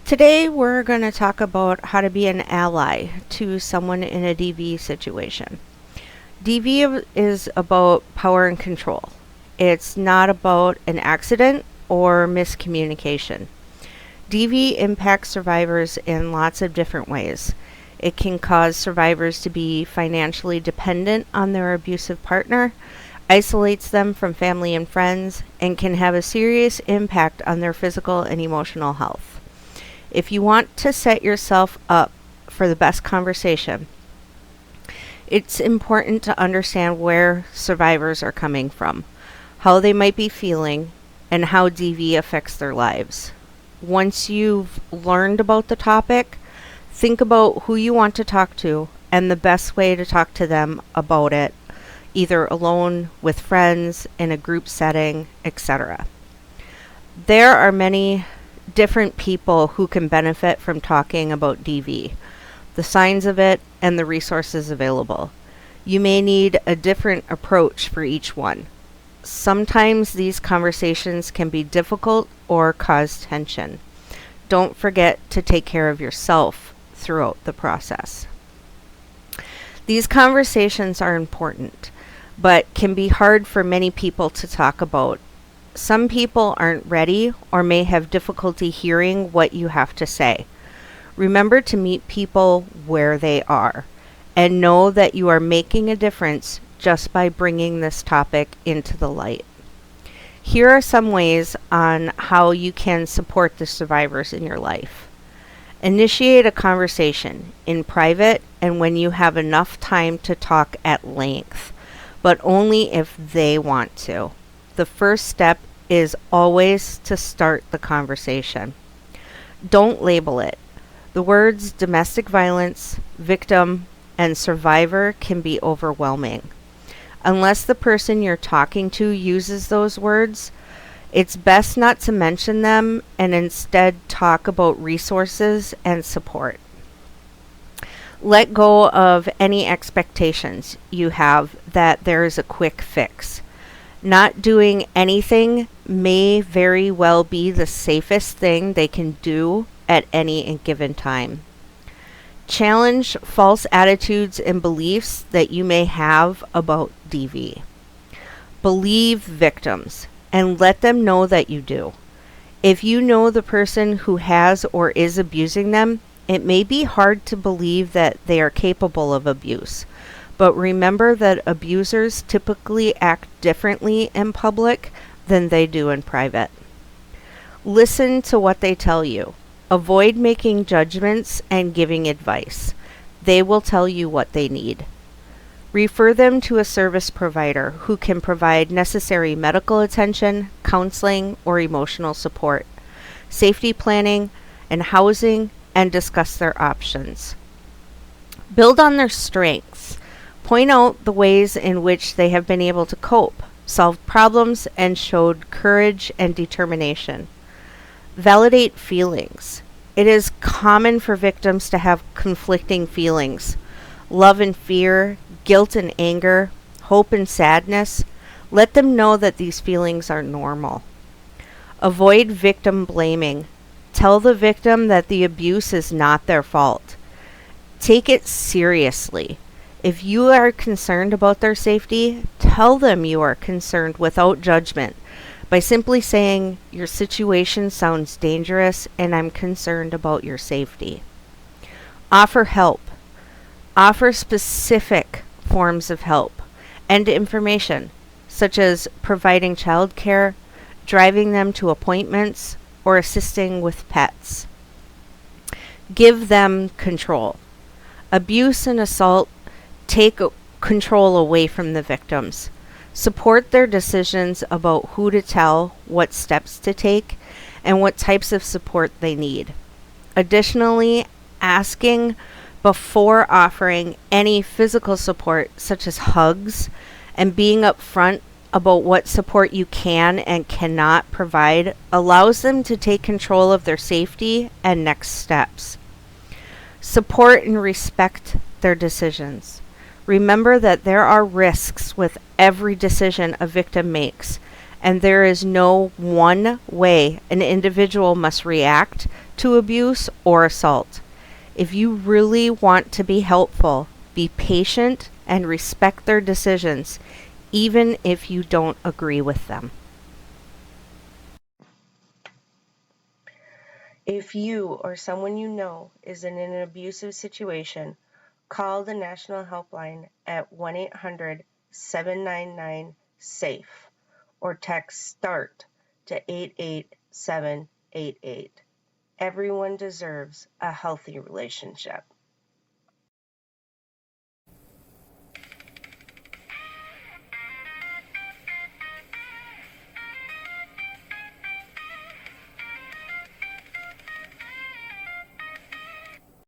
Today we're going to talk about how to be an ally to someone in a DV situation. DV is about power and control. It's not about an accident or miscommunication. DV impacts survivors in lots of different ways. It can cause survivors to be financially dependent on their abusive partner, isolates them from family and friends, and can have a serious impact on their physical and emotional health. If you want to set yourself up for the best conversation, it's important to understand where survivors are coming from, how they might be feeling, and how DV affects their lives. Once you've learned about the topic, think about who you want to talk to and the best way to talk to them about it, either alone, with friends, in a group setting, etc. There are many different people who can benefit from talking about DV, the signs of it, and the resources available. You may need a different approach for each one. Sometimes these conversations can be difficult or cause tension. Don't forget to take care of yourself throughout the process. These conversations are important, but can be hard for many people to talk about. Some people aren't ready or may have difficulty hearing what you have to say. Remember to meet people where they are and know that you are making a difference just by bringing this topic into the light. Here are some ways on how you can support the survivors in your life. Initiate a conversation in private and when you have enough time to talk at length, but only if they want to. The first step is always to start the conversation. Don't label it. The words domestic violence, victim, and survivor can be overwhelming. Unless the person you're talking to uses those words, it's best not to mention them and instead talk about resources and support. Let go of any expectations you have that there is a quick fix. Not doing anything may very well be the safest thing they can do at any given time. Challenge false attitudes and beliefs that you may have about DV. Believe victims and let them know that you do. If you know the person who has or is abusing them, it may be hard to believe that they are capable of abuse. But remember that abusers typically act differently in public than they do in private. Listen to what they tell you. Avoid making judgments and giving advice. They will tell you what they need. Refer them to a service provider who can provide necessary medical attention, counseling, or emotional support, safety planning, and housing, and discuss their options. Build on their strengths. Point out the ways in which they have been able to cope, solve problems, and showed courage and determination. Validate feelings. It is common for victims to have conflicting feelings. Love and fear, guilt and anger, hope and sadness. Let them know that these feelings are normal. Avoid victim blaming. Tell the victim that the abuse is not their fault. Take it seriously. If you are concerned about their safety, tell them you are concerned without judgment by simply saying, "Your situation sounds dangerous and I'm concerned about your safety." Offer help. Offer specific forms of help and information, such as providing childcare, driving them to appointments, or assisting with pets. Give them control. Abuse and assault take control away from the victims. Support their decisions about who to tell, what steps to take, and what types of support they need. Additionally, asking before offering any physical support, such as hugs, and being upfront about what support you can and cannot provide, allows them to take control of their safety and next steps. Support and respect their decisions. Remember that there are risks with every decision a victim makes, And there is no one way an individual must react to abuse or assault. If you really want to be helpful, be patient and respect their decisions, even if you don't agree with them. If you or someone you know is in an abusive situation, call the National Helpline at 1-800-799-SAFE or text START to 88788. Everyone deserves a healthy relationship.